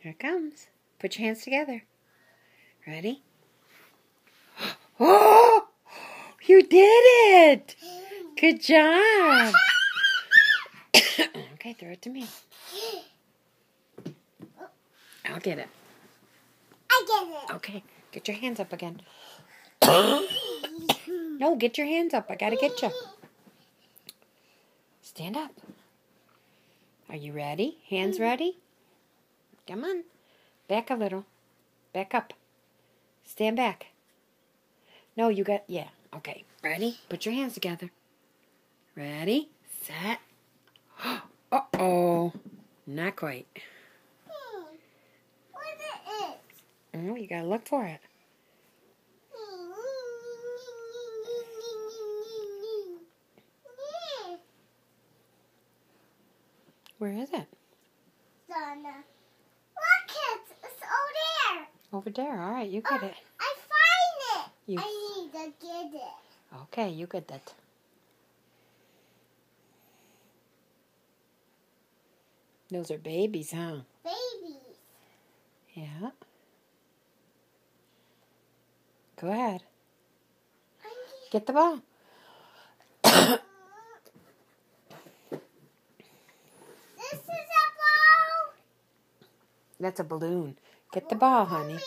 Here it comes. Put your hands together. Ready? Oh! You did it! Good job! Okay, throw it to me. I'll get it. I get it. Okay, get your hands up again. No, get your hands up. I gotta get you. Stand up. Are you ready? Hands ready? Come on. Back a little. Back up. Stand back. No, you got, yeah. Okay, ready? Put your hands together. Ready? Set. Uh-oh. Not quite. What is it? Oh, you gotta look for it. Where is it? Donna. Look, it's over there. Over there. All right, you get it. I find it. You... I need to get it. Okay, you get that. Those are babies, huh? Babies. Yeah. Go ahead. Get the ball. This is a ball. That's a balloon. Get the ball, honey.